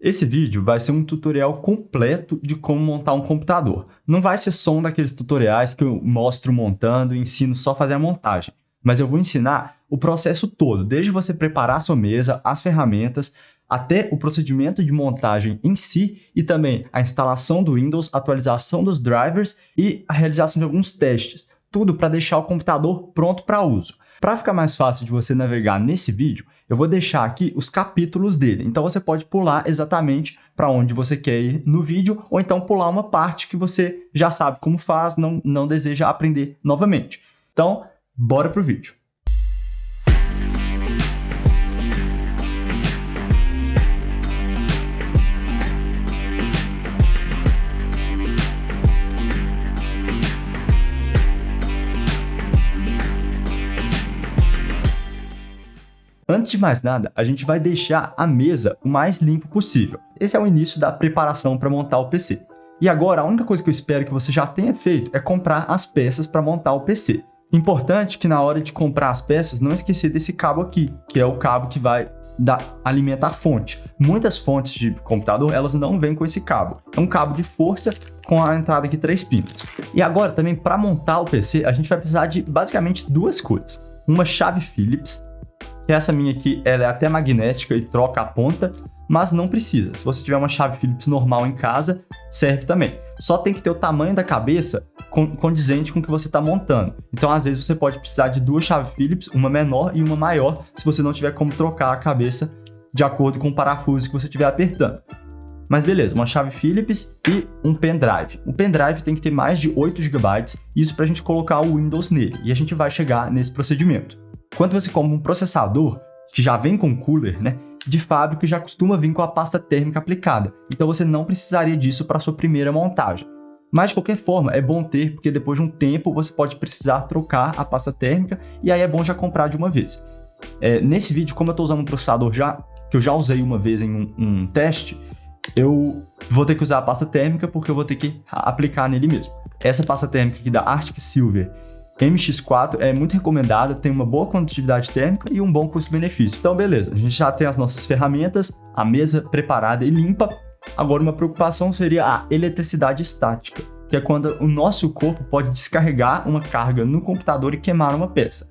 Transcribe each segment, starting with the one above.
Esse vídeo vai ser um tutorial completo de como montar um computador. Não vai ser só um daqueles tutoriais que eu mostro montando e ensino só a fazer a montagem. Mas eu vou ensinar o processo todo, desde você preparar a sua mesa, as ferramentas, até o procedimento de montagem em si e também a instalação do Windows, atualização dos drivers e a realização de alguns testes. Tudo para deixar o computador pronto para uso. Para ficar mais fácil de você navegar nesse vídeo, eu vou deixar aqui os capítulos dele. Então você pode pular exatamente para onde você quer ir no vídeo, ou então pular uma parte que você já sabe como faz, não deseja aprender novamente. Então, bora pro vídeo. Antes de mais nada, a gente vai deixar a mesa o mais limpo possível. Esse é o início da preparação para montar o PC. E agora, a única coisa que eu espero que você já tenha feito é comprar as peças para montar o PC. Importante que na hora de comprar as peças, não esquecer desse cabo aqui, que é o cabo que vai alimentar a fonte. Muitas fontes de computador, elas não vêm com esse cabo. É um cabo de força com a entrada aqui 3 pinos. E agora, também, para montar o PC, a gente vai precisar de basicamente duas coisas. Uma chave Phillips. Essa minha aqui, ela é até magnética e troca a ponta, mas não precisa. Se você tiver uma chave Phillips normal em casa, serve também. Só tem que ter o tamanho da cabeça condizente com o que você está montando. Então, às vezes, você pode precisar de duas chaves Phillips, uma menor e uma maior, se você não tiver como trocar a cabeça de acordo com o parafuso que você estiver apertando. Mas beleza, uma chave Phillips e um pendrive. O pendrive tem que ter mais de 8 GB, isso para a gente colocar o Windows nele. E a gente vai chegar nesse procedimento. Quando você compra um processador, que já vem com cooler, né, de fábrica já costuma vir com a pasta térmica aplicada. Então você não precisaria disso para a sua primeira montagem. Mas de qualquer forma, é bom ter, porque depois de um tempo você pode precisar trocar a pasta térmica e aí é bom já comprar de uma vez. Nesse vídeo, como eu estou usando um processador que eu já usei uma vez em um teste, eu vou ter que usar a pasta térmica porque eu vou ter que aplicar nele mesmo. Essa pasta térmica aqui da Arctic Silver MX4 é muito recomendada, tem uma boa condutividade térmica e um bom custo-benefício. Então, beleza, a gente já tem as nossas ferramentas, a mesa preparada e limpa. Agora, uma preocupação seria a eletricidade estática, que é quando o nosso corpo pode descarregar uma carga no computador e queimar uma peça.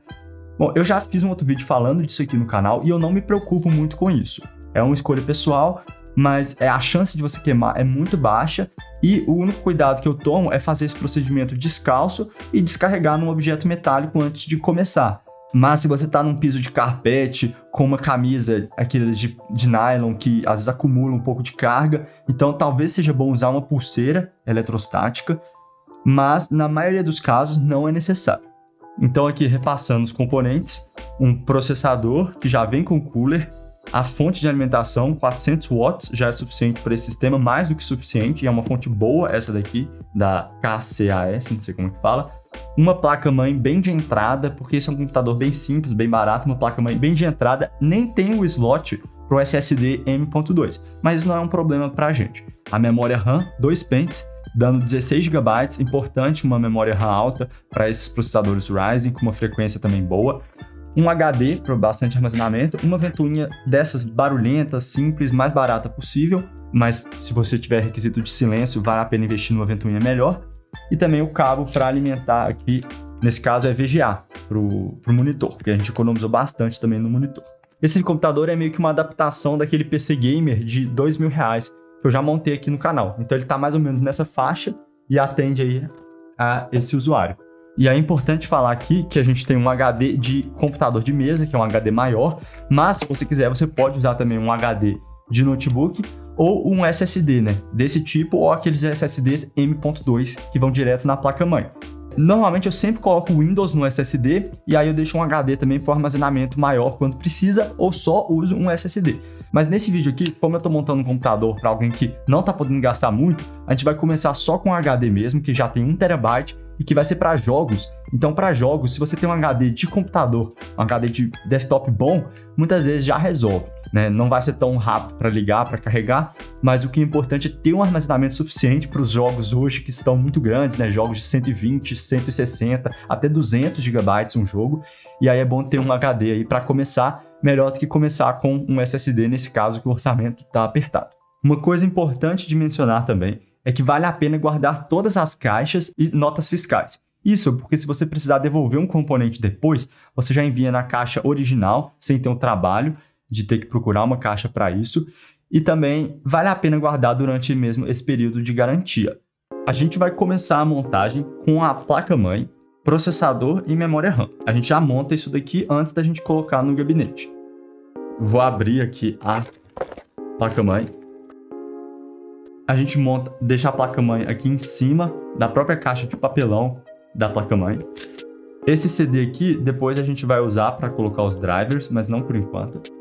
Bom, eu já fiz um outro vídeo falando disso aqui no canal e eu não me preocupo muito com isso. É uma escolha pessoal, mas a chance de você queimar é muito baixa e o único cuidado que eu tomo é fazer esse procedimento descalço e descarregar num objeto metálico antes de começar. Mas se você está num piso de carpete, com uma camisa aquele de nylon que às vezes acumula um pouco de carga, então talvez seja bom usar uma pulseira eletrostática, mas na maioria dos casos não é necessário. Então aqui repassando os componentes, um processador que já vem com cooler, a fonte de alimentação, 400 watts, já é suficiente para esse sistema, mais do que suficiente, e é uma fonte boa essa daqui, da KCAS, não sei como que fala. Uma placa-mãe bem de entrada, porque esse é um computador bem simples, bem barato, uma placa-mãe bem de entrada, nem tem o slot para o SSD M.2, mas isso não é um problema para a gente. A memória RAM, 2 pentes, dando 16 GB, importante uma memória RAM alta para esses processadores Ryzen, com uma frequência também boa. Um HD para bastante armazenamento, uma ventoinha dessas barulhentas, simples, mais barata possível, mas se você tiver requisito de silêncio, vale a pena investir numa ventoinha melhor. E também o cabo para alimentar aqui, nesse caso é VGA, para o monitor, porque a gente economizou bastante também no monitor. Esse computador é meio que uma adaptação daquele PC Gamer de R$2.000, que eu já montei aqui no canal. Então ele está mais ou menos nessa faixa e atende aí a esse usuário. E é importante falar aqui que a gente tem um HD de computador de mesa, que é um HD maior, mas se você quiser, você pode usar também um HD de notebook ou um SSD, né? Desse tipo, ou aqueles SSDs M.2 que vão direto na placa-mãe. Normalmente eu sempre coloco o Windows no SSD e aí eu deixo um HD também para armazenamento maior quando precisa, ou só uso um SSD. Mas nesse vídeo aqui, como eu estou montando um computador para alguém que não está podendo gastar muito, a gente vai começar só com um HD mesmo, que já tem 1 TB e que vai ser para jogos. Então, para jogos, se você tem um HD de computador, um HD de desktop bom, muitas vezes já resolve, né? Não vai ser tão rápido para ligar, para carregar, mas o que é importante é ter um armazenamento suficiente para os jogos hoje que estão muito grandes, né? Jogos de 120, 160, até 200 GB um jogo. E aí é bom ter um HD aí para começar, melhor do que começar com um SSD, nesse caso que o orçamento está apertado. Uma coisa importante de mencionar também é que vale a pena guardar todas as caixas e notas fiscais. Isso porque se você precisar devolver um componente depois, você já envia na caixa original, sem ter o trabalho de ter que procurar uma caixa para isso. E também vale a pena guardar durante mesmo esse período de garantia. A gente vai começar a montagem com a placa-mãe, processador e memória RAM. A gente já monta isso daqui antes da gente colocar no gabinete. Vou abrir aqui a placa-mãe. A gente deixa a placa-mãe aqui em cima da própria caixa de papelão da placa-mãe. Esse CD aqui, depois a gente vai usar para colocar os drivers, mas não por enquanto.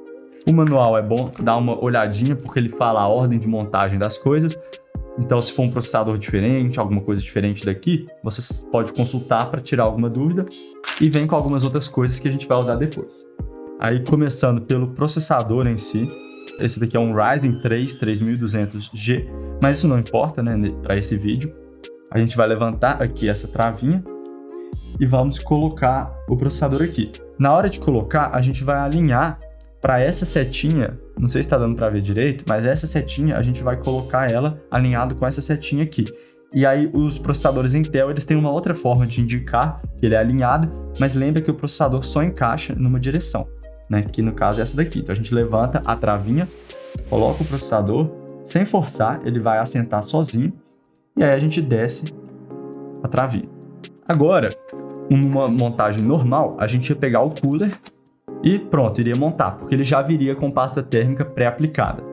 O manual é bom dar uma olhadinha, porque ele fala a ordem de montagem das coisas. Então, se for um processador diferente, alguma coisa diferente daqui, você pode consultar para tirar alguma dúvida. E vem com algumas outras coisas que a gente vai usar depois. Aí, começando pelo processador em si. Esse daqui é um Ryzen 3 3200G, mas isso não importa, né, para esse vídeo. A gente vai levantar aqui essa travinha e vamos colocar o processador aqui. Na hora de colocar, a gente vai alinhar para essa setinha, não sei se está dando para ver direito, mas essa setinha a gente vai colocar ela alinhado com essa setinha aqui. E aí os processadores Intel, eles têm uma outra forma de indicar que ele é alinhado, mas lembra que o processador só encaixa numa direção, né? Que no caso é essa daqui. Então a gente levanta a travinha, coloca o processador, sem forçar, ele vai assentar sozinho, e aí a gente desce a travinha. Agora, uma montagem normal, a gente ia pegar o cooler e pronto, iria montar, porque ele já viria com pasta térmica pré-aplicada.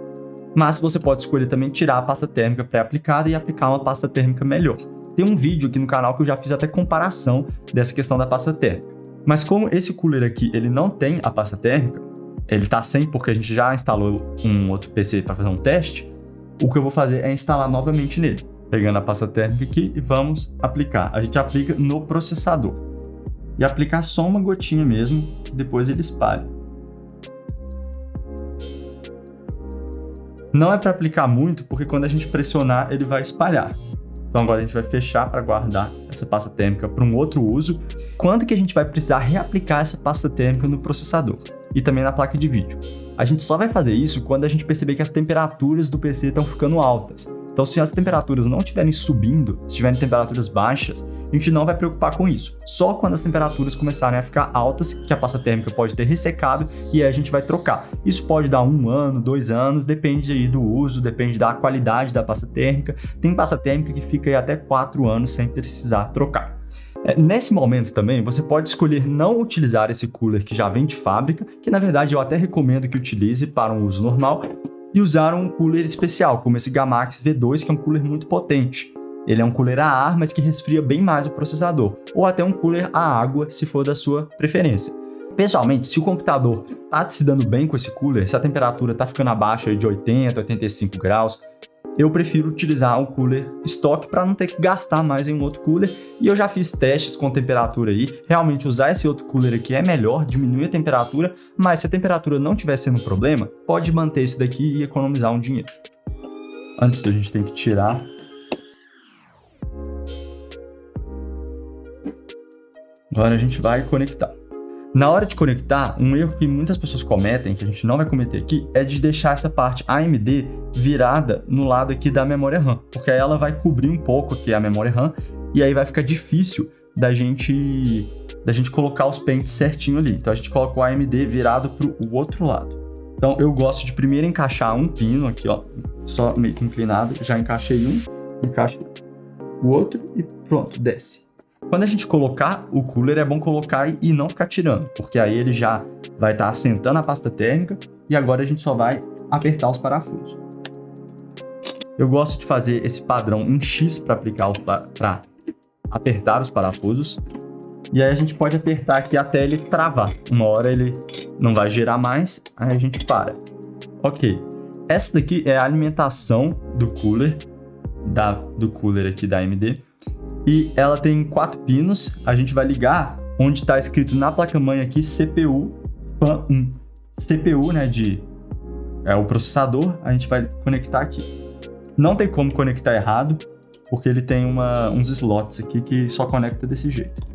Mas você pode escolher também tirar a pasta térmica pré-aplicada e aplicar uma pasta térmica melhor. Tem um vídeo aqui no canal que eu já fiz até comparação dessa questão da pasta térmica. Mas como esse cooler aqui, ele não tem a pasta térmica, ele tá sem porque a gente já instalou um outro PC para fazer um teste, o que eu vou fazer é instalar novamente nele. Pegando a pasta térmica aqui e vamos aplicar. A gente aplica no processador. E aplicar só uma gotinha mesmo, depois ele espalha. Não é para aplicar muito, porque quando a gente pressionar, ele vai espalhar. Então agora a gente vai fechar para guardar essa pasta térmica para um outro uso. Quando que a gente vai precisar reaplicar essa pasta térmica no processador e também na placa de vídeo? A gente só vai fazer isso quando a gente perceber que as temperaturas do PC estão ficando altas. Então, se as temperaturas não estiverem subindo, se tiverem temperaturas baixas, a gente não vai preocupar com isso. Só quando as temperaturas começarem a ficar altas, que a pasta térmica pode ter ressecado, e aí a gente vai trocar. Isso pode dar 1 ano, 2 anos, depende aí do uso, depende da qualidade da pasta térmica. Tem pasta térmica que fica aí até 4 anos sem precisar trocar. Nesse momento também, você pode escolher não utilizar esse cooler que já vem de fábrica, que na verdade eu até recomendo que utilize para um uso normal, e usar um cooler especial, como esse Gamax V2, que é um cooler muito potente. Ele é um cooler a ar, mas que resfria bem mais o processador, ou até um cooler a água, se for da sua preferência. Pessoalmente, se o computador está se dando bem com esse cooler, se a temperatura está ficando abaixo de 80, 85 graus, eu prefiro utilizar um cooler estoque para não ter que gastar mais em um outro cooler. E eu já fiz testes com temperatura aí. Realmente usar esse outro cooler aqui é melhor, diminui a temperatura, mas se a temperatura não estiver sendo um problema, pode manter esse daqui e economizar um dinheiro. Antes a gente tem que tirar. Agora a gente vai conectar. Na hora de conectar, um erro que muitas pessoas cometem, que a gente não vai cometer aqui, é de deixar essa parte AMD virada no lado aqui da memória RAM, porque aí ela vai cobrir um pouco aqui a memória RAM, e aí vai ficar difícil da gente colocar os pentes certinho ali. Então a gente coloca o AMD virado para o outro lado. Então eu gosto de primeiro encaixar um pino aqui, ó, só meio que inclinado, já encaixei um, encaixo o outro e pronto, desce. Quando a gente colocar o cooler, é bom colocar e não ficar tirando, porque aí ele já vai estar assentando a pasta térmica e agora a gente só vai apertar os parafusos. Eu gosto de fazer esse padrão em X para apertar os parafusos. E aí a gente pode apertar aqui até ele travar. Uma hora ele não vai girar mais, aí a gente para. Ok. Essa daqui é a alimentação do cooler, aqui da AMD. E ela tem 4 pinos. A gente vai ligar onde está escrito na placa-mãe aqui CPU Fan 1. CPU, né, é o processador, a gente vai conectar aqui. Não tem como conectar errado, porque ele tem uns slots aqui que só conecta desse jeito.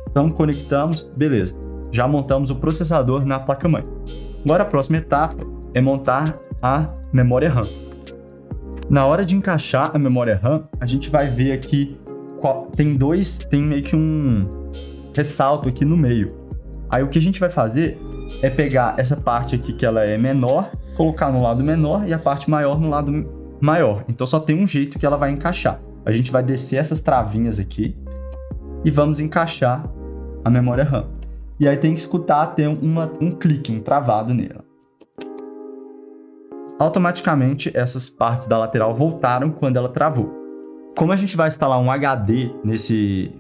Então conectamos, beleza. Já montamos o processador na placa-mãe. Agora a próxima etapa é montar a memória RAM. Na hora de encaixar a memória RAM, a gente vai ver aqui, tem meio que um ressalto aqui no meio. Aí o que a gente vai fazer é pegar essa parte aqui que ela é menor, colocar no lado menor e a parte maior no lado maior. Então só tem um jeito que ela vai encaixar. A gente vai descer essas travinhas aqui e vamos encaixar a memória RAM. E aí tem que escutar ter um clique, um travado nela. Automaticamente essas partes da lateral voltaram quando ela travou. Como a gente vai instalar um HD nesse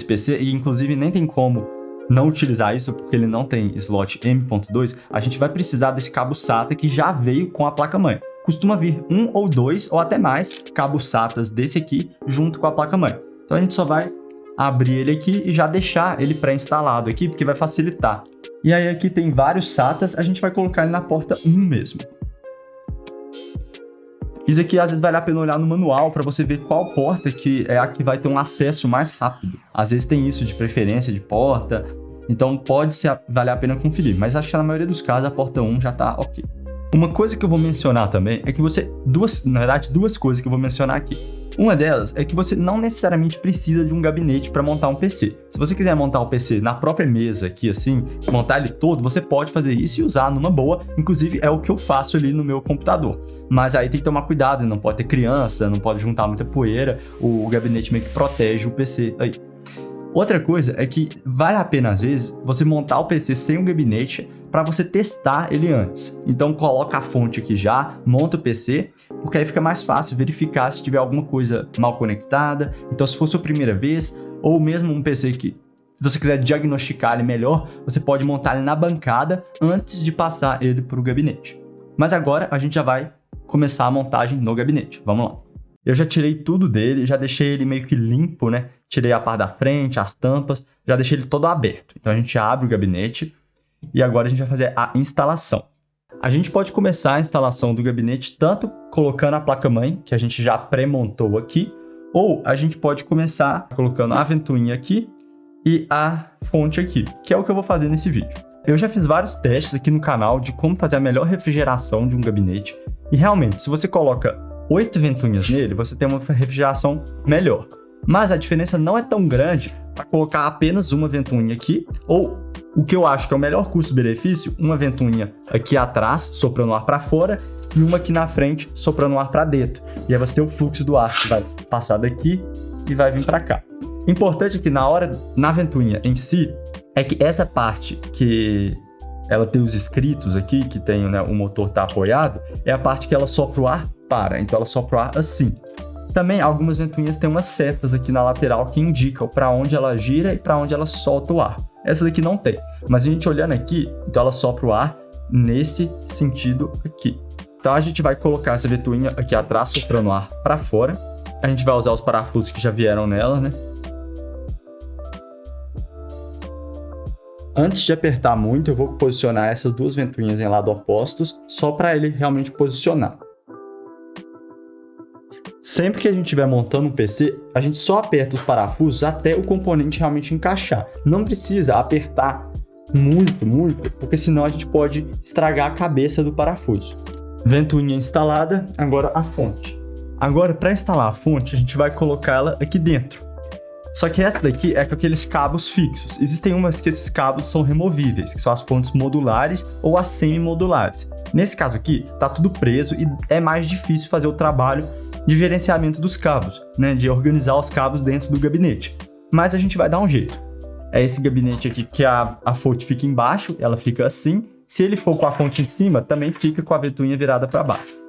PC, e inclusive nem tem como não utilizar isso porque ele não tem slot M.2, a gente vai precisar desse cabo SATA que já veio com a placa-mãe. Costuma vir um ou dois ou até mais cabos SATAs desse aqui junto com a placa-mãe. Então a gente só vai abrir ele aqui e já deixar ele pré-instalado aqui, porque vai facilitar. E aí aqui tem vários SATAs, a gente vai colocar ele na porta 1 mesmo. Isso aqui às vezes vale a pena olhar no manual para você ver qual porta que é a que vai ter um acesso mais rápido. Às vezes tem isso de preferência de porta, então valer a pena conferir, mas acho que na maioria dos casos a porta 1 já está ok. Uma coisa que eu vou mencionar também é que duas coisas que eu vou mencionar aqui. Uma delas é que você não necessariamente precisa de um gabinete para montar um PC. Se você quiser montar o PC na própria mesa aqui assim, montar ele todo, você pode fazer isso e usar numa boa. Inclusive é o que eu faço ali no meu computador. Mas aí tem que tomar cuidado, não pode ter criança, não pode juntar muita poeira, o gabinete meio que protege o PC aí. Outra coisa é que vale a pena, às vezes, você montar o PC sem um gabinete para você testar ele antes. Então coloca a fonte aqui já, monta o PC, porque aí fica mais fácil verificar se tiver alguma coisa mal conectada. Então se for sua primeira vez, ou mesmo um PC que, se você quiser diagnosticar ele melhor, você pode montar ele na bancada antes de passar ele para o gabinete. Mas agora a gente já vai começar a montagem no gabinete. Vamos lá. Eu já tirei tudo dele, já deixei ele meio que limpo, né? Tirei a parte da frente, as tampas, já deixei ele todo aberto. Então a gente abre o gabinete e agora a gente vai fazer a instalação. A gente pode começar a instalação do gabinete tanto colocando a placa-mãe, que a gente já pré-montou aqui, ou a gente pode começar colocando a ventoinha aqui e a fonte aqui, que é o que eu vou fazer nesse vídeo. Eu já fiz vários testes aqui no canal de como fazer a melhor refrigeração de um gabinete e realmente, se você coloca 8 ventoinhas nele, você tem uma refrigeração melhor. Mas a diferença não é tão grande para colocar apenas uma ventoinha aqui, ou o que eu acho que é o melhor custo-benefício, uma ventoinha aqui atrás, soprando ar para fora, e uma aqui na frente, soprando ar para dentro. E aí você tem o fluxo do ar que vai passar daqui e vai vir para cá. Importante é que na ventoinha em si, é que essa parte que ela tem os escritos aqui, que tem, né, o motor tá apoiado, é a parte que ela sopra o ar para, então ela sopra o ar assim. Também algumas ventoinhas têm umas setas aqui na lateral que indicam para onde ela gira e para onde ela solta o ar. Essa daqui não tem, mas a gente olhando aqui, então ela sopra o ar nesse sentido aqui. Então a gente vai colocar essa ventoinha aqui atrás, soprando o ar para fora. A gente vai usar os parafusos que já vieram nela, né? Antes de apertar muito, eu vou posicionar essas duas ventoinhas em lados opostos, só para ele realmente posicionar. Sempre que a gente estiver montando um PC, a gente só aperta os parafusos até o componente realmente encaixar. Não precisa apertar muito, porque senão a gente pode estragar a cabeça do parafuso. Ventoinha instalada, agora a fonte. Agora, para instalar a fonte, a gente vai colocá-la aqui dentro. Só que essa daqui é com aqueles cabos fixos. Existem umas que esses cabos são removíveis, que são as fontes modulares ou as semi-modulares. Nesse caso aqui, tá tudo preso e é mais difícil fazer o trabalho de gerenciamento dos cabos, né? De organizar os cabos dentro do gabinete. Mas a gente vai dar um jeito. É esse gabinete aqui que a fonte fica embaixo, ela fica assim. Se ele for com a fonte em cima, também fica com a ventoinha virada para baixo.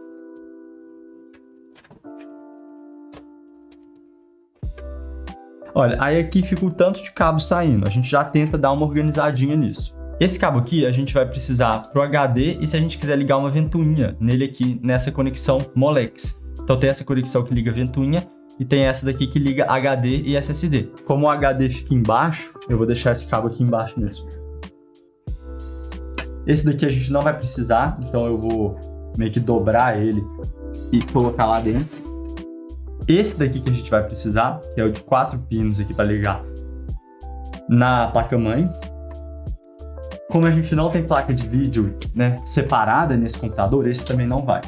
Olha, aí aqui fica o tanto de cabo saindo. A gente já tenta dar uma organizadinha nisso. Esse cabo aqui a gente vai precisar pro HD e se a gente quiser ligar uma ventoinha nele aqui nessa conexão Molex. Então tem essa conexão que liga ventoinha e tem essa daqui que liga HD e SSD. Como o HD fica embaixo, eu vou deixar esse cabo aqui embaixo mesmo. Esse daqui a gente não vai precisar, então eu vou meio que dobrar ele e colocar lá dentro. Esse daqui que a gente vai precisar, que é o de 4 pinos aqui para ligar na placa-mãe. Como a gente não tem placa de vídeo, né, separada nesse computador, esse também não vai.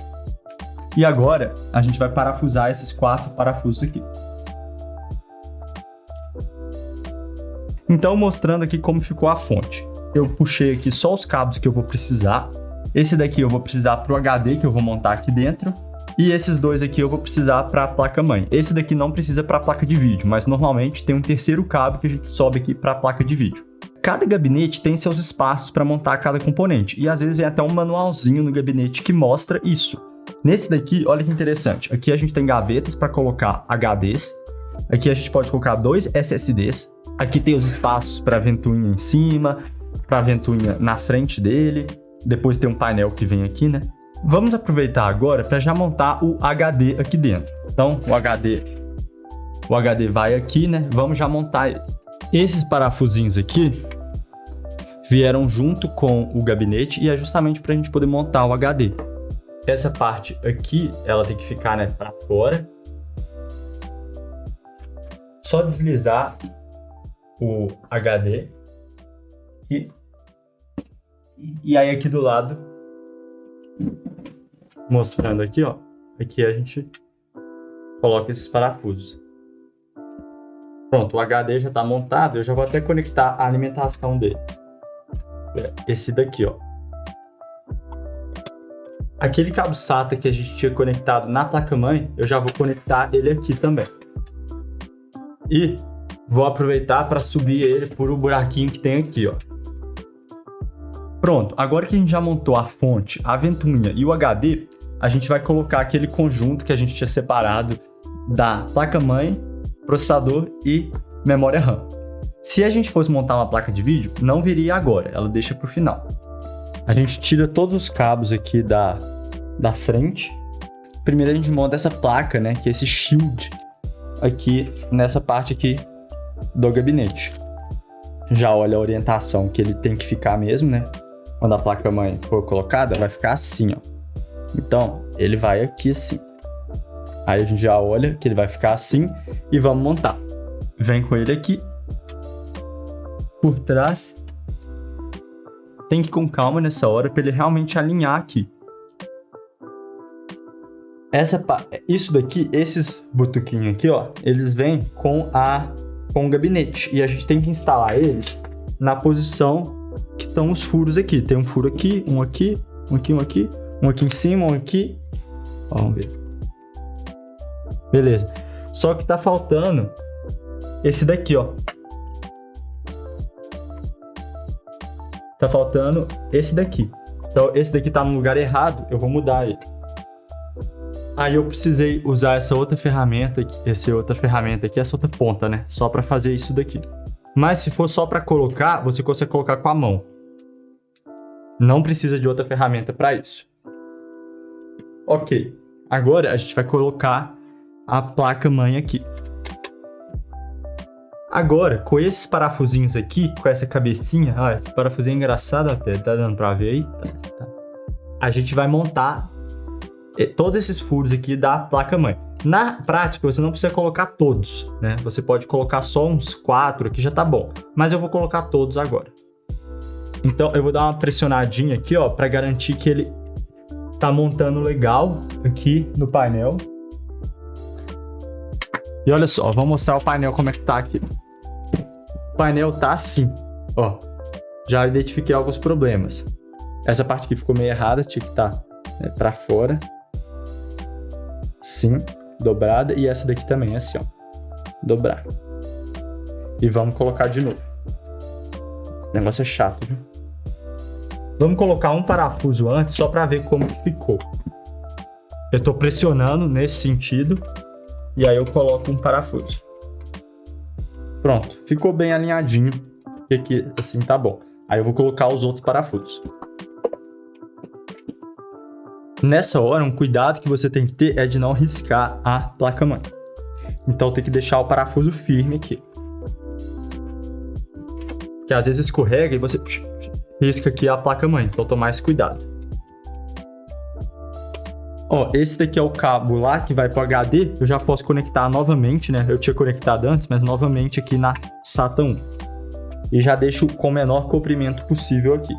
E agora, a gente vai parafusar esses 4 parafusos aqui. Então, mostrando aqui como ficou a fonte. Eu puxei aqui só os cabos que eu vou precisar. Esse daqui eu vou precisar para o HD que eu vou montar aqui dentro. E esses 2 aqui eu vou precisar para a placa-mãe. Esse daqui não precisa para a placa de vídeo, mas normalmente tem um terceiro cabo que a gente sobe aqui para a placa de vídeo. Cada gabinete tem seus espaços para montar cada componente. E às vezes vem até um manualzinho no gabinete que mostra isso. Nesse daqui, olha que interessante. Aqui a gente tem gavetas para colocar HDs. Aqui a gente pode colocar 2 SSDs. Aqui tem os espaços para a ventoinha em cima, para a ventoinha na frente dele. Depois tem um painel que vem aqui, né? Vamos aproveitar agora para já montar o HD aqui dentro. Então, o HD vai aqui, né? Vamos já montar ele. Esses parafusinhos aqui vieram junto com o gabinete e é justamente para a gente poder montar o HD. Essa parte aqui, ela tem que ficar, né, para fora. Só deslizar o HD e aí aqui do lado, mostrando aqui, ó, aqui a gente coloca esses parafusos. Pronto, o HD já está montado, eu já vou até conectar a alimentação dele. Esse daqui, ó. Aquele cabo SATA que a gente tinha conectado na placa-mãe, eu já vou conectar ele aqui também. E vou aproveitar para subir ele por um buraquinho que tem aqui, ó. Pronto, agora que a gente já montou a fonte, a ventoinha e o HD, a gente vai colocar aquele conjunto que a gente tinha separado da placa-mãe, processador e memória RAM. Se a gente fosse montar uma placa de vídeo, não viria agora, ela deixa para o final. A gente tira todos os cabos aqui da frente. Primeiro a gente monta essa placa, né, que é esse shield aqui nessa parte aqui do gabinete. Já olha a orientação que ele tem que ficar mesmo, né? Quando a placa-mãe for colocada, vai ficar assim, ó. Então, ele vai aqui assim. Aí a gente já olha que ele vai ficar assim e vamos montar. Vem com ele aqui. Por trás. Tem que ir com calma nessa hora para ele realmente alinhar aqui. Isso daqui, esses butuquinhos aqui, ó, eles vêm com o gabinete. E a gente tem que instalar eles na posição que estão os furos aqui. Tem um furo aqui, um aqui, um aqui, um aqui, um aqui em cima, um aqui. Vamos ver. Beleza. Só que tá faltando esse daqui, ó. Tá faltando esse daqui. Então, esse daqui tá no lugar errado, eu vou mudar ele. Aí eu precisei usar essa outra ferramenta aqui, essa outra ponta, né? Só para fazer isso daqui. Mas se for só para colocar, você consegue colocar com a mão. Não precisa de outra ferramenta para isso. Ok. Agora a gente vai colocar a placa-mãe aqui. Agora, com esses parafusinhos aqui, com essa cabecinha, esse parafusinho é engraçado até, tá dando para ver aí? Tá. A gente vai montar todos esses furos aqui da placa-mãe. Na prática, você não precisa colocar todos, né? Você pode colocar só uns 4 aqui, já tá bom. Mas eu vou colocar todos agora. Então, eu vou dar uma pressionadinha aqui, ó, para garantir que ele tá montando legal aqui no painel. E olha só, vou mostrar o painel como é que tá aqui. O painel tá assim, ó. Já identifiquei alguns problemas. Essa parte aqui ficou meio errada, tinha que estar para fora. Sim, dobrada. E essa daqui também, assim, ó. Dobrar. E vamos colocar de novo. Esse negócio é chato, viu? Vamos colocar um parafuso antes, só para ver como que ficou. Eu tô pressionando nesse sentido. E aí eu coloco um parafuso. Pronto, ficou bem alinhadinho. E aqui, assim, tá bom. Aí eu vou colocar os outros parafusos. Nessa hora, um cuidado que você tem que ter é de não riscar a placa-mãe. Então tem que deixar o parafuso firme aqui. Porque às vezes escorrega e você risca aqui a placa-mãe. Então toma mais cuidado. Ó, esse daqui é o cabo lá que vai para o HD. Eu já posso conectar novamente, né? Eu tinha conectado antes, mas novamente aqui na SATA 1. E já deixo com o menor comprimento possível aqui.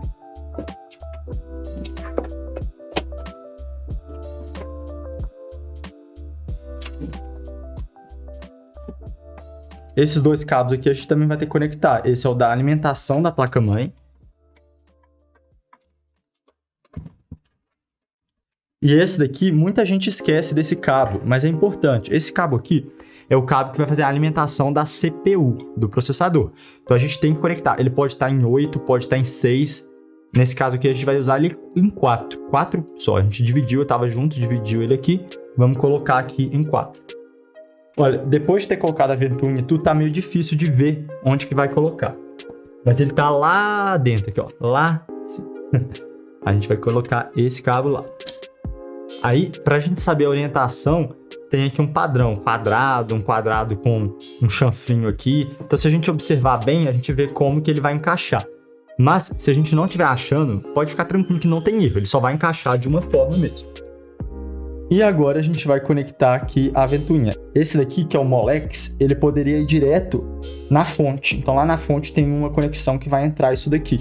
Esses dois cabos aqui a gente também vai ter que conectar. Esse é o da alimentação da placa-mãe. E esse daqui, muita gente esquece desse cabo, mas é importante. Esse cabo aqui é o cabo que vai fazer a alimentação da CPU, do processador. Então a gente tem que conectar. Ele pode estar em 8, pode estar em 6. Nesse caso aqui a gente vai usar ele em 4. 4 só. A gente dividiu, eu estava junto, dividiu ele aqui. Vamos colocar aqui em 4. Olha, depois de ter colocado a ventoinha, tudo tá meio difícil de ver onde que vai colocar. Mas ele tá lá dentro aqui, ó. Lá. A gente vai colocar esse cabo lá. Aí, pra gente saber a orientação, tem aqui um padrão, um quadrado com um chanfrinho aqui. Então, se a gente observar bem, a gente vê como que ele vai encaixar. Mas, se a gente não estiver achando, pode ficar tranquilo que não tem erro, ele só vai encaixar de uma forma mesmo. E agora a gente vai conectar aqui a ventoinha. Esse daqui, que é o Molex, ele poderia ir direto na fonte. Então, lá na fonte tem uma conexão que vai entrar isso daqui.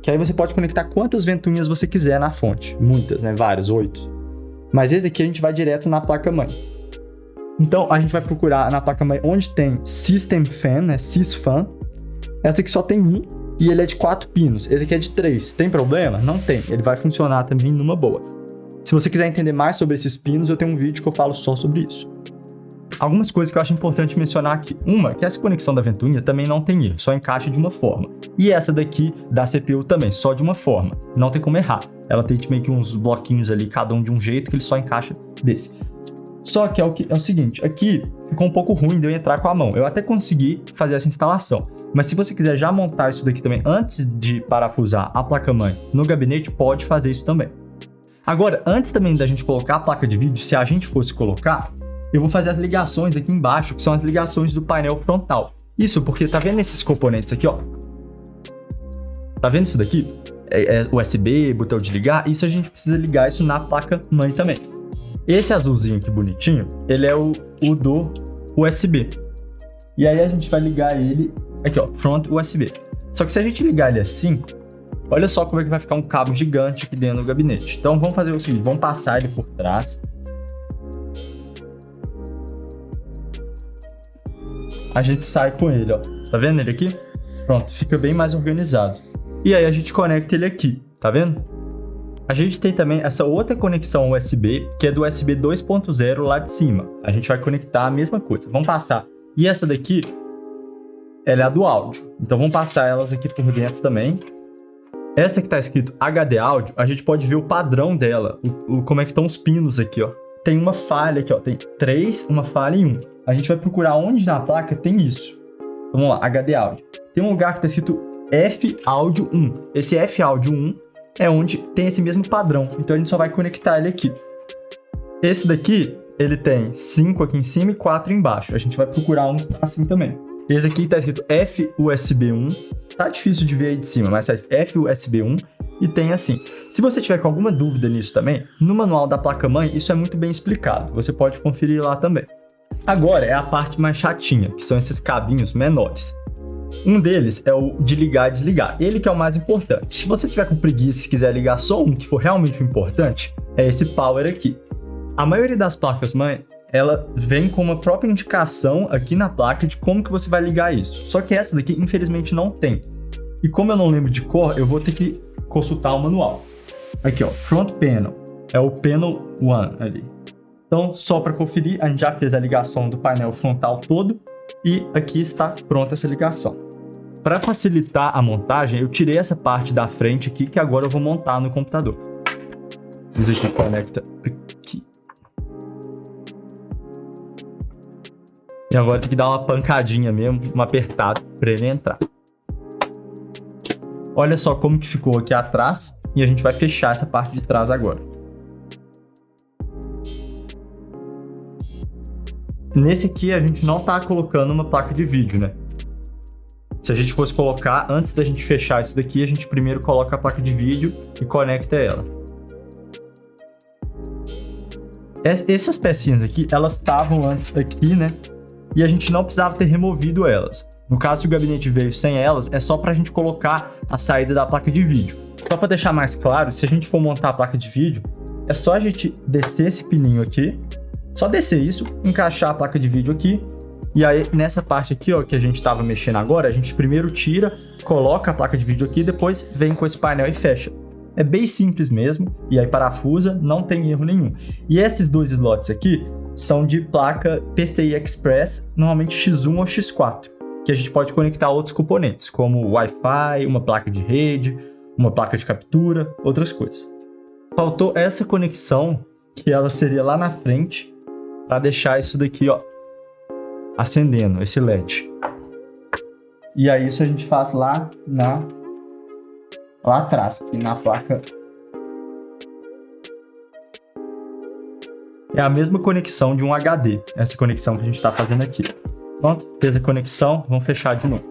Que aí você pode conectar quantas ventoinhas você quiser na fonte. Muitas, né? Várias, 8. Mas esse daqui a gente vai direto na placa-mãe. Então, a gente vai procurar na placa-mãe onde tem System Fan, né? Sysfan. Essa aqui só tem um e ele é de 4 pinos. Esse aqui é de 3. Tem problema? Não tem. Ele vai funcionar também numa boa. Se você quiser entender mais sobre esses pinos, eu tenho um vídeo que eu falo só sobre isso. Algumas coisas que eu acho importante mencionar aqui. Uma, que essa conexão da ventoinha também não tem erro, só encaixa de uma forma. E essa daqui da CPU também, só de uma forma. Não tem como errar. Ela tem meio que uns bloquinhos ali, cada um de um jeito, que ele só encaixa desse. Só que é o seguinte, aqui ficou um pouco ruim de eu entrar com a mão. Eu até consegui fazer essa instalação. Mas se você quiser já montar isso daqui também antes de parafusar a placa-mãe no gabinete, pode fazer isso também. Agora, antes também da gente colocar a placa de vídeo, se a gente fosse colocar, eu vou fazer as ligações aqui embaixo, que são as ligações do painel frontal. Isso porque tá vendo esses componentes aqui, ó? Tá vendo isso daqui? É USB, botão de ligar. Isso a gente precisa ligar isso na placa-mãe também. Esse azulzinho aqui bonitinho, ele é o do USB. E aí a gente vai ligar ele aqui, ó, front USB. Só que se a gente ligar ele assim, olha só como é que vai ficar um cabo gigante aqui dentro do gabinete. Então vamos fazer o seguinte, vamos passar ele por trás. A gente sai com ele, ó. Tá vendo ele aqui? Pronto, fica bem mais organizado. E aí a gente conecta ele aqui, tá vendo? A gente tem também essa outra conexão USB, que é do USB 2.0 lá de cima. A gente vai conectar a mesma coisa. Vamos passar. E essa daqui, ela é a do áudio. Então vamos passar elas aqui por dentro também. Essa que tá escrito HD áudio, a gente pode ver o padrão dela. Como é que estão os pinos aqui, ó. Tem uma falha aqui, ó. Tem 3, uma falha e 1. A gente vai procurar onde na placa tem isso. Vamos lá, HD áudio. Tem um lugar que tá escrito F áudio 1. Esse F áudio 1 é onde tem esse mesmo padrão. Então a gente só vai conectar ele aqui. Esse daqui, ele tem 5 aqui em cima e 4 embaixo. A gente vai procurar um que tá assim também. Esse aqui tá escrito FUSB 1. Tá difícil de ver aí de cima, mas tá escrito FUSB 1 e tem assim. Se você tiver com alguma dúvida nisso também, no manual da placa-mãe isso é muito bem explicado. Você pode conferir lá também. Agora é a parte mais chatinha, que são esses cabinhos menores. Um deles é o de ligar e desligar. Ele que é o mais importante. Se você tiver com preguiça e quiser ligar só um, que for realmente o importante, é esse power aqui. A maioria das placas-mãe, ela vem com uma própria indicação aqui na placa de como que você vai ligar isso. Só que essa daqui, infelizmente, não tem. E como eu não lembro de cor, eu vou ter que consultar o manual. Aqui, ó, Front Panel. É o Panel 1 ali. Então, só para conferir, a gente já fez a ligação do painel frontal todo e aqui está pronta essa ligação. Para facilitar a montagem, eu tirei essa parte da frente aqui que agora eu vou montar no computador. Isso aqui conecta aqui. E agora tem que dar uma pancadinha mesmo, uma apertada para ele entrar. Olha só como que ficou aqui atrás e a gente vai fechar essa parte de trás agora. Nesse aqui a gente não tá colocando uma placa de vídeo, né? Se a gente fosse colocar, antes da gente fechar isso daqui, a gente primeiro coloca a placa de vídeo e conecta ela. Essas pecinhas aqui, elas estavam antes aqui, né? E a gente não precisava ter removido elas. No caso, se o gabinete veio sem elas, é só pra gente colocar a saída da placa de vídeo. Só pra deixar mais claro, se a gente for montar a placa de vídeo, é só a gente descer esse pininho aqui, Só descer isso, encaixar a placa de vídeo aqui. E aí, nessa parte aqui, ó, que a gente estava mexendo agora, a gente primeiro tira, coloca a placa de vídeo aqui, depois vem com esse painel e fecha. É bem simples mesmo, e aí parafusa, não tem erro nenhum. E esses dois slots aqui são de placa PCI Express, normalmente X1 ou X4, que a gente pode conectar outros componentes, como Wi-Fi, uma placa de rede, uma placa de captura, outras coisas. Faltou essa conexão, que ela seria lá na frente, para deixar isso daqui, ó, acendendo, esse LED. E aí isso a gente faz lá atrás, aqui na placa. É a mesma conexão de um HD, essa conexão que a gente está fazendo aqui. Pronto, fez a conexão, vamos fechar de novo.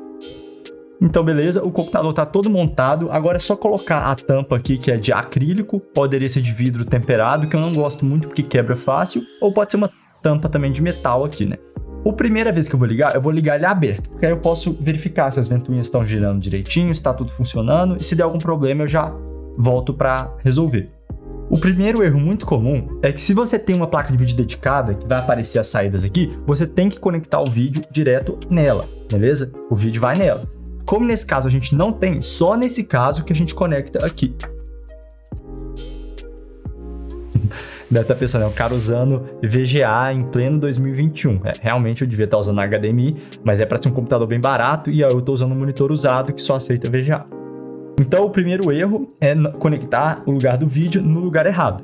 Então, beleza, o computador está todo montado, agora é só colocar a tampa aqui, que é de acrílico, poderia ser de vidro temperado, que eu não gosto muito porque quebra fácil, ou pode ser uma tampa também de metal aqui, né? A primeira vez que eu vou ligar ele aberto, porque aí eu posso verificar se as ventoinhas estão girando direitinho, se está tudo funcionando, e se der algum problema eu já volto para resolver. O primeiro erro muito comum é que se você tem uma placa de vídeo dedicada, que vai aparecer as saídas aqui, você tem que conectar o vídeo direto nela, beleza? O vídeo vai nela. Como nesse caso a gente não tem, só nesse caso que a gente conecta aqui. Deve estar pensando, é o cara usando VGA em pleno 2021. Realmente eu devia estar usando HDMI, mas é para ser um computador bem barato e eu estou usando um monitor usado que só aceita VGA. Então o primeiro erro é conectar o lugar do vídeo no lugar errado.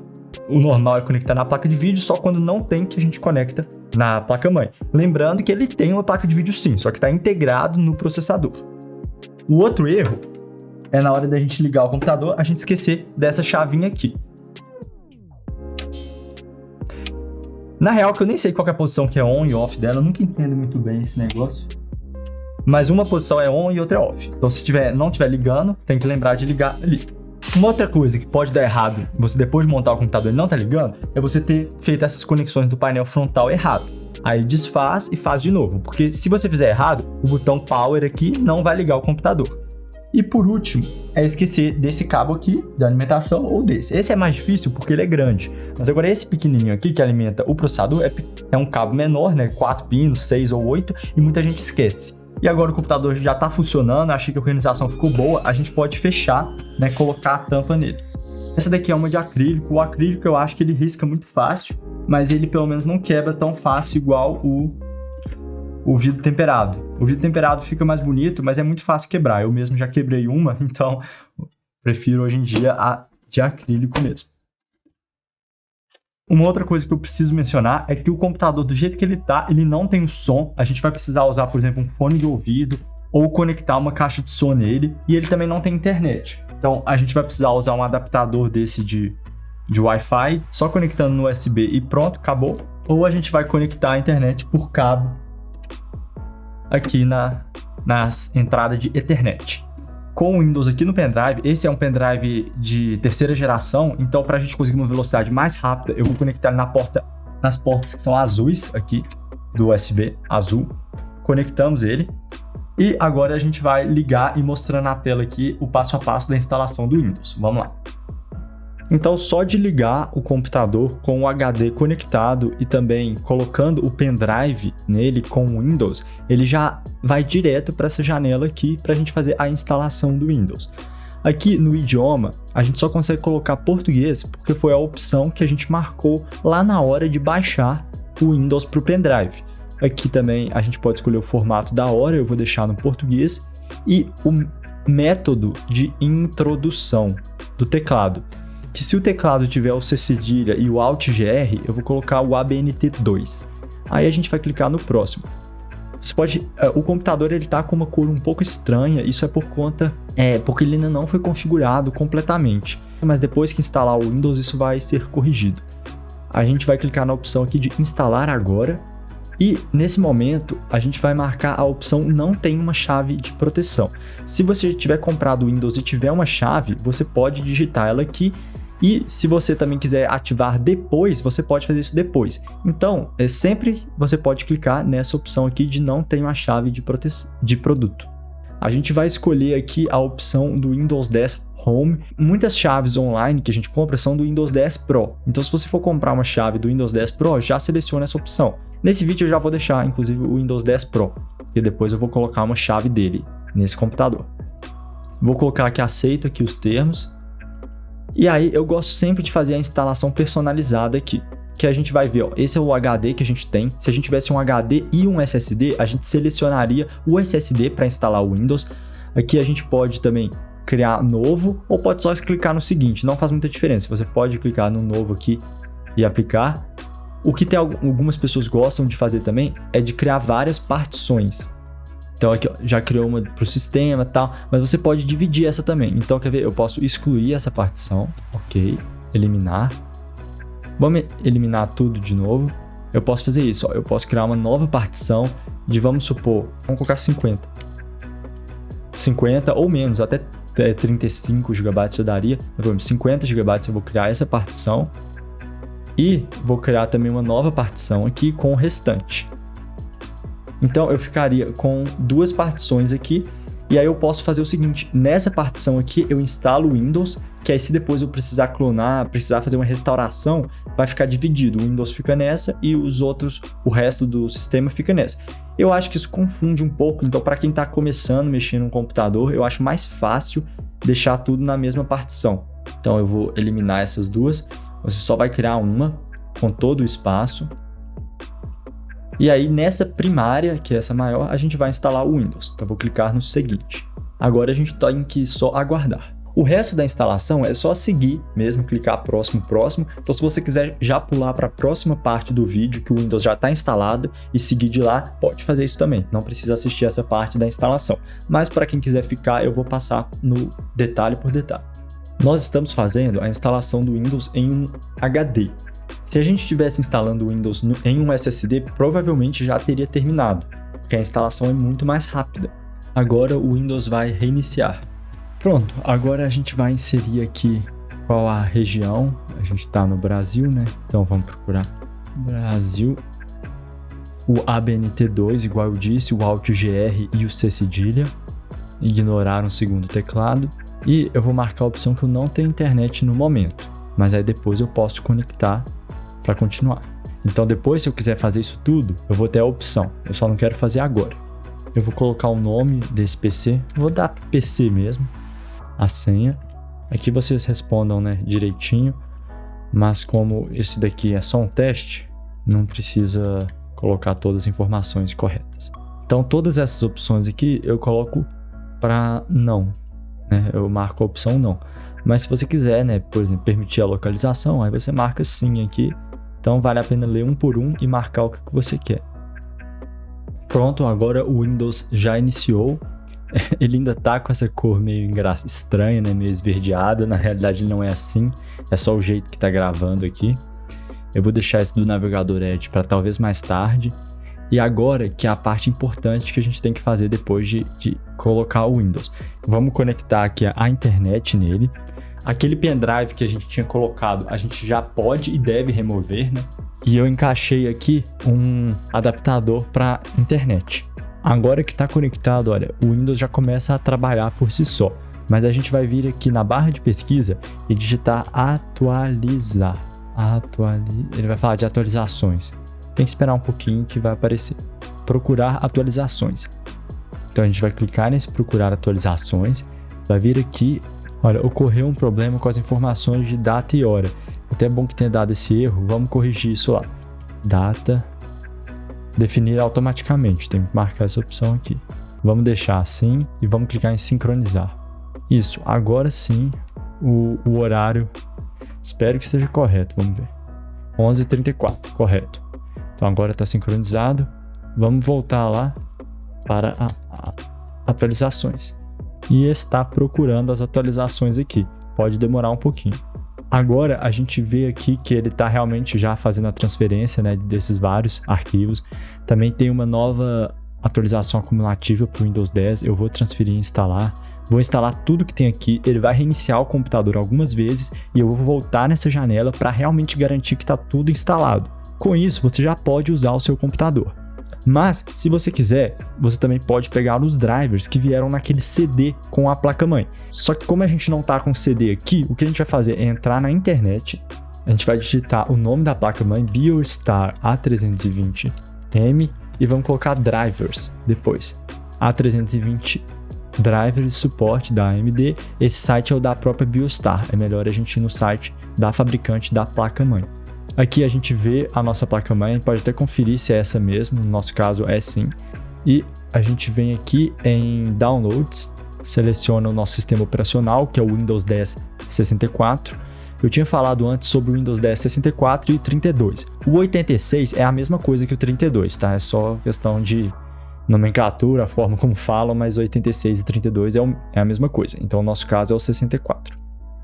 O normal é conectar na placa de vídeo, só quando não tem que a gente conecta na placa-mãe. Lembrando que ele tem uma placa de vídeo sim, só que está integrado no processador. O outro erro é na hora da gente ligar o computador, a gente esquecer dessa chavinha aqui. Na real, que eu nem sei qual é a posição que é on e off dela, eu nunca entendo muito bem esse negócio. Mas uma posição é on e outra é off. Então, se não estiver ligando, tem que lembrar de ligar ali. Uma outra coisa que pode dar errado, você depois de montar o computador e não tá ligando, é você ter feito essas conexões do painel frontal errado. Aí desfaz e faz de novo, porque se você fizer errado, o botão power aqui não vai ligar o computador. E por último, é esquecer desse cabo aqui, de alimentação, ou desse. Esse é mais difícil porque ele é grande. Mas agora esse pequenininho aqui, que alimenta o processador, é um cabo menor, né? 4 pinos, 6 ou 8, e muita gente esquece. E agora o computador já está funcionando, achei que a organização ficou boa, a gente pode fechar, né? Colocar a tampa nele. Essa daqui é uma de acrílico. O acrílico eu acho que ele risca muito fácil, mas ele pelo menos não quebra tão fácil igual o vidro temperado. O vidro temperado fica mais bonito, mas é muito fácil quebrar. Eu mesmo já quebrei uma, então prefiro hoje em dia a de acrílico mesmo. Uma outra coisa que eu preciso mencionar é que o computador, do jeito que ele tá, ele não tem o som. A gente vai precisar usar, por exemplo, um fone de ouvido ou conectar uma caixa de som nele. E ele também não tem internet. Então, a gente vai precisar usar um adaptador desse de Wi-Fi, só conectando no USB e pronto, acabou. Ou a gente vai conectar a internet por cabo aqui nas entradas de Ethernet. Com o Windows aqui no pendrive, esse é um pendrive de terceira geração, então para a gente conseguir uma velocidade mais rápida, eu vou conectar ele nas portas que são azuis aqui, do USB azul. Conectamos ele e agora a gente vai ligar e mostrar na tela aqui o passo a passo da instalação do Windows. Vamos lá. Então, só de ligar o computador com o HD conectado e também colocando o pendrive nele com o Windows, ele já vai direto para essa janela aqui para a gente fazer a instalação do Windows. Aqui no idioma, a gente só consegue colocar português porque foi a opção que a gente marcou lá na hora de baixar o Windows para o pendrive. Aqui também a gente pode escolher o formato da hora, eu vou deixar no português, e o método de introdução do teclado. Que se o teclado tiver o C cedilha e o Alt GR, eu vou colocar o ABNT2. Aí a gente vai clicar no próximo. Você pode, o computador ele tá com uma cor um pouco estranha, isso é porque ele ainda não foi configurado completamente. Mas depois que instalar o Windows, isso vai ser corrigido. A gente vai clicar na opção aqui de instalar agora. E nesse momento, a gente vai marcar a opção não tem uma chave de proteção. Se você tiver comprado o Windows e tiver uma chave, você pode digitar ela aqui. E se você também quiser ativar depois, você pode fazer isso depois. Então, sempre você pode clicar nessa opção aqui de não tem uma chave de produto. a gente vai escolher aqui a opção do Windows 10 Home. Muitas chaves online que a gente compra são do Windows 10 Pro. Então, se você for comprar uma chave do Windows 10 Pro, já seleciona essa opção. Nesse vídeo eu já vou deixar, inclusive, o Windows 10 Pro. E depois eu vou colocar uma chave dele nesse computador. Vou colocar aqui, aceito aqui os termos. E aí, eu gosto sempre de fazer a instalação personalizada aqui. Que a gente vai ver, ó, esse é o HD que a gente tem. Se a gente tivesse um HD e um SSD, a gente selecionaria o SSD para instalar o Windows. Aqui a gente pode também criar novo, ou pode só clicar no seguinte, não faz muita diferença. Você pode clicar no novo aqui e aplicar. O que tem algumas pessoas gostam de fazer também é de criar várias partições. Então aqui, ó, já criou uma para o sistema e tal, mas você pode dividir essa também. Então quer ver, eu posso excluir essa partição, ok, eliminar. Vamos eliminar tudo de novo. Eu posso fazer isso, ó. Eu posso criar uma nova partição de, vamos supor, vamos colocar 50 ou menos, até 35 GB eu daria. 50 GB eu vou criar essa partição e vou criar também uma nova partição aqui com o restante. Então eu ficaria com duas partições aqui. E aí eu posso fazer o seguinte, nessa partição aqui eu instalo o Windows, que aí se depois eu precisar clonar, precisar fazer uma restauração, vai ficar dividido. O Windows fica nessa e o resto do sistema fica nessa. Eu acho que isso confunde um pouco, então para quem está começando a mexer no computador, eu acho mais fácil deixar tudo na mesma partição. Então eu vou eliminar essas duas, você só vai criar uma com todo o espaço. E aí nessa primária, que é essa maior, a gente vai instalar o Windows. Então eu vou clicar no seguinte. Agora a gente tem que só aguardar. O resto da instalação é só seguir mesmo, clicar próximo. Então se você quiser já pular para a próxima parte do vídeo, que o Windows já está instalado, e seguir de lá, pode fazer isso também. Não precisa assistir essa parte da instalação. Mas para quem quiser ficar, eu vou passar no detalhe por detalhe. Nós estamos fazendo a instalação do Windows em um HD. Se a gente estivesse instalando o Windows em um SSD, provavelmente já teria terminado, porque a instalação é muito mais rápida. Agora o Windows vai reiniciar. Pronto, agora a gente vai inserir aqui qual a região. A gente está no Brasil, né? Então vamos procurar Brasil. O ABNT2, igual eu disse, o Alt GR e o C cedilha. Ignorar um segundo teclado. E eu vou marcar a opção que eu não tenho internet no momento, mas aí depois eu posso conectar para continuar. Então depois, se eu quiser fazer isso tudo, eu vou ter a opção. Eu só não quero fazer agora. Eu vou colocar o nome desse PC. Vou dar PC mesmo. A senha. Aqui vocês respondam, né, direitinho. Mas como esse daqui é só um teste, não precisa colocar todas as informações corretas. Então todas essas opções aqui eu coloco para não, né? Eu marco a opção não. Mas se você quiser, né, por exemplo, permitir a localização, aí você marca sim aqui. Então vale a pena ler um por um e marcar o que você quer. Pronto, agora o Windows já iniciou. Ele ainda tá com essa cor meio estranha, né, meio esverdeada. Na realidade ele não é assim, é só o jeito que tá gravando aqui. Eu vou deixar esse do navegador Edge para talvez mais tarde. E agora que é a parte importante que a gente tem que fazer depois de colocar o Windows. Vamos conectar aqui a internet nele. Aquele pendrive que a gente tinha colocado, a gente já pode e deve remover, né? E eu encaixei aqui um adaptador para internet. Agora que está conectado, olha, o Windows já começa a trabalhar por si só. Mas a gente vai vir aqui na barra de pesquisa e digitar atualizar. Ele vai falar de atualizações. Tem que esperar um pouquinho que vai aparecer. Procurar atualizações. Então a gente vai clicar nesse procurar atualizações. Vai vir aqui. Olha, ocorreu um problema com as informações de data e hora. Até é bom que tenha dado esse erro. Vamos corrigir isso lá. Data. Definir automaticamente. Tem que marcar essa opção aqui. Vamos deixar assim e vamos clicar em sincronizar. Isso. Agora sim o horário. Espero que esteja correto. Vamos ver. 11h34. Correto. Então agora está sincronizado. Vamos voltar lá para atualizações. E está procurando as atualizações aqui. Pode demorar um pouquinho. Agora a gente vê aqui que ele está realmente já fazendo a transferência, né, desses vários arquivos. Também tem uma nova atualização acumulativa para o Windows 10. Eu vou transferir e instalar. Vou instalar tudo que tem aqui. Ele vai reiniciar o computador algumas vezes e eu vou voltar nessa janela para realmente garantir que está tudo instalado. Com isso, você já pode usar o seu computador. Mas, se você quiser, você também pode pegar os drivers que vieram naquele CD com a placa-mãe. Só que como a gente não está com CD aqui, o que a gente vai fazer é entrar na internet, a gente vai digitar o nome da placa-mãe, BioStar A320M, e vamos colocar drivers depois. A320 drivers de suporte da AMD. Esse site é o da própria BioStar, é melhor a gente ir no site da fabricante da placa-mãe. Aqui a gente vê a nossa placa-mãe, pode até conferir se é essa mesmo, no nosso caso é sim. E a gente vem aqui em Downloads, seleciona o nosso sistema operacional, que é o Windows 10 64. Eu tinha falado antes sobre o Windows 10 64 e 32. O 86 é a mesma coisa que o 32, tá? É só questão de nomenclatura, a forma como falam, mas 86 e 32 é a mesma coisa. Então o nosso caso é o 64.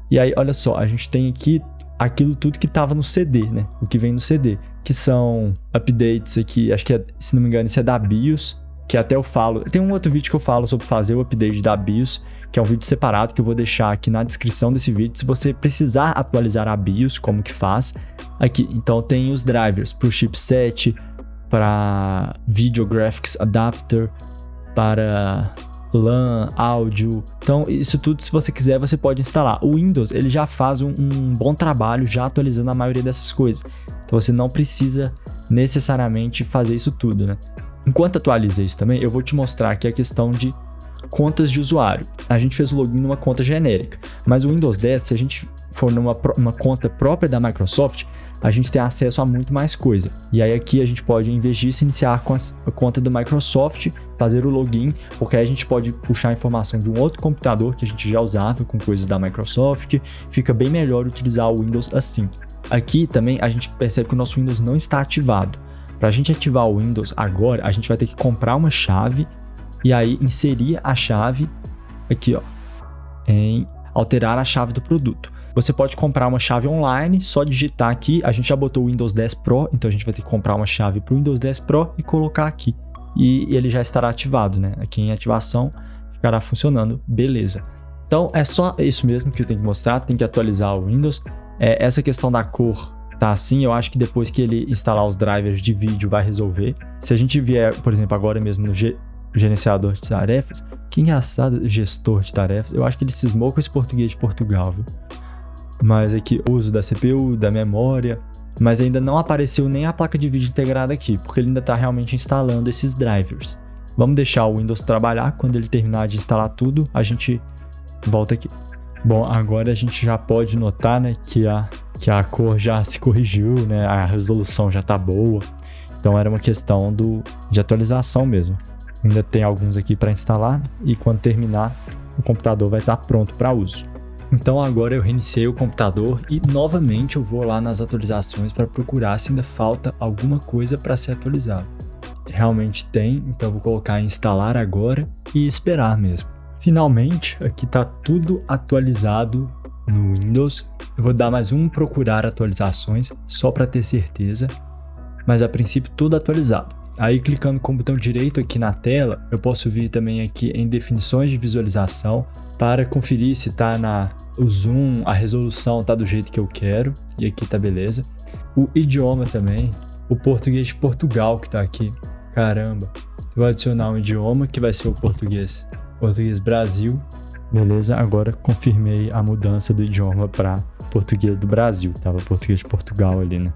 E aí, olha só, a gente tem aqui aquilo tudo que estava no CD, né? O que vem no CD, que são updates aqui, acho que se não me engano, isso é da BIOS, que até eu falo, tem um outro vídeo que eu falo sobre fazer o update da BIOS, que é um vídeo separado que eu vou deixar aqui na descrição desse vídeo, se você precisar atualizar a BIOS, como que faz, aqui, então tem os drivers para o chipset, para Video Graphics Adapter, para LAN, áudio, então isso tudo, se você quiser, você pode instalar. O Windows, ele já faz um bom trabalho já atualizando a maioria dessas coisas, então você não precisa necessariamente fazer isso tudo, né? Enquanto atualiza isso também, eu vou te mostrar aqui a questão de contas de usuário. A gente fez o login numa conta genérica, mas o Windows 10, se a gente for numa conta própria da Microsoft, a gente tem acesso a muito mais coisa. E aí aqui a gente pode, em vez disso, iniciar com a conta do Microsoft, fazer o login, porque aí a gente pode puxar a informação de um outro computador que a gente já usava com coisas da Microsoft. Fica bem melhor utilizar o Windows assim. Aqui também a gente percebe que o nosso Windows não está ativado. Para a gente ativar o Windows agora, a gente vai ter que comprar uma chave e aí inserir a chave aqui, ó, em alterar a chave do produto. Você pode comprar uma chave online, só digitar aqui, a gente já botou o Windows 10 Pro, então a gente vai ter que comprar uma chave para o Windows 10 Pro e colocar aqui. E ele já estará ativado, né? Aqui em ativação ficará funcionando, beleza. Então é só isso mesmo que eu tenho que mostrar, tem que atualizar o Windows. Essa questão da cor tá assim, eu acho que depois que ele instalar os drivers de vídeo vai resolver. Se a gente vier, por exemplo, agora mesmo no gerenciador de tarefas, que engraçado, gestor de tarefas, eu acho que ele cismou com esse português de Portugal, viu? Mas aqui, uso da CPU, da memória, mas ainda não apareceu nem a placa de vídeo integrada aqui, porque ele ainda está realmente instalando esses drivers. Vamos deixar o Windows trabalhar, quando ele terminar de instalar tudo, a gente volta aqui. Bom, agora a gente já pode notar, né, que a cor já se corrigiu, né, a resolução já está boa, então era uma questão de atualização mesmo. Ainda tem alguns aqui para instalar e quando terminar, o computador vai estar pronto para uso. Então agora eu reiniciei o computador e novamente eu vou lá nas atualizações para procurar se ainda falta alguma coisa para ser atualizado. Realmente tem, então eu vou colocar em instalar agora e esperar mesmo. Finalmente, aqui está tudo atualizado no Windows. Eu vou dar mais um procurar atualizações só para ter certeza, mas a princípio tudo atualizado. Aí clicando com o botão direito aqui na tela, eu posso vir também aqui em definições de visualização para conferir se está o zoom, a resolução está do jeito que eu quero, e aqui tá beleza. O idioma também, o português de Portugal que está aqui, caramba. Eu vou adicionar um idioma que vai ser o português Brasil, beleza, agora confirmei a mudança do idioma para português do Brasil, tava português de Portugal ali, né?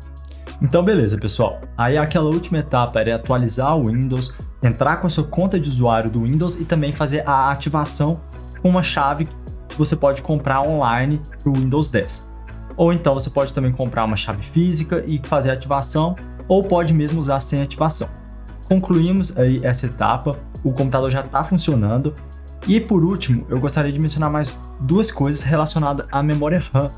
Então beleza, pessoal, aí aquela última etapa era atualizar o Windows, entrar com a sua conta de usuário do Windows e também fazer a ativação com uma chave que você pode comprar online para o Windows 10. Ou então você pode também comprar uma chave física e fazer a ativação, ou pode mesmo usar sem ativação. Concluímos aí essa etapa, o computador já está funcionando. E por último, eu gostaria de mencionar mais duas coisas relacionadas à memória RAM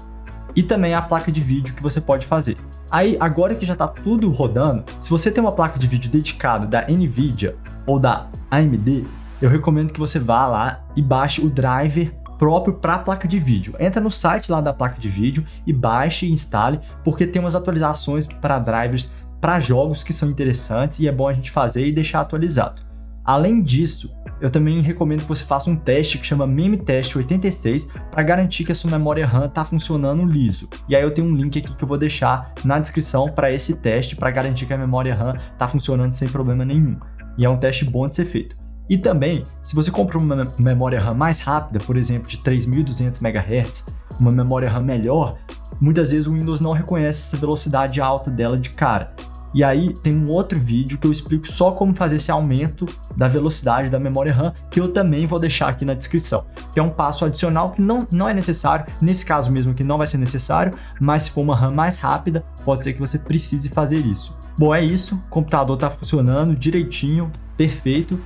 e também à placa de vídeo que você pode fazer. Aí, agora que já está tudo rodando, se você tem uma placa de vídeo dedicada da NVIDIA ou da AMD, eu recomendo que você vá lá e baixe o driver próprio para a placa de vídeo. Entra no site lá da placa de vídeo e baixe e instale, porque tem umas atualizações para drivers para jogos que são interessantes e é bom a gente fazer e deixar atualizado. Além disso, eu também recomendo que você faça um teste que chama MemeTest86 para garantir que a sua memória RAM está funcionando liso. E aí eu tenho um link aqui que eu vou deixar na descrição para esse teste, para garantir que a memória RAM está funcionando sem problema nenhum. E é um teste bom de ser feito. E também, se você comprar uma memória RAM mais rápida, por exemplo, de 3200 MHz, uma memória RAM melhor, muitas vezes o Windows não reconhece essa velocidade alta dela de cara. E aí tem um outro vídeo que eu explico só como fazer esse aumento da velocidade da memória RAM, que eu também vou deixar aqui na descrição. Que é um passo adicional que não é necessário, nesse caso mesmo que não vai ser necessário, mas se for uma RAM mais rápida, pode ser que você precise fazer isso. Bom, é isso, o computador está funcionando direitinho, perfeito.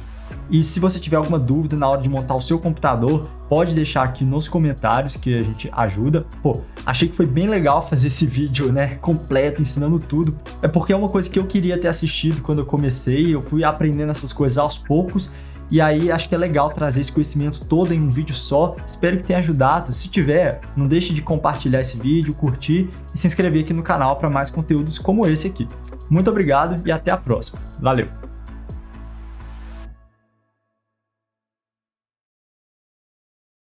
E se você tiver alguma dúvida na hora de montar o seu computador, pode deixar aqui nos comentários que a gente ajuda. Pô, achei que foi bem legal fazer esse vídeo, né, completo, ensinando tudo. É porque é uma coisa que eu queria ter assistido quando eu comecei, eu fui aprendendo essas coisas aos poucos. E aí acho que é legal trazer esse conhecimento todo em um vídeo só. Espero que tenha ajudado. Se tiver, não deixe de compartilhar esse vídeo, curtir e se inscrever aqui no canal para mais conteúdos como esse aqui. Muito obrigado e até a próxima. Valeu!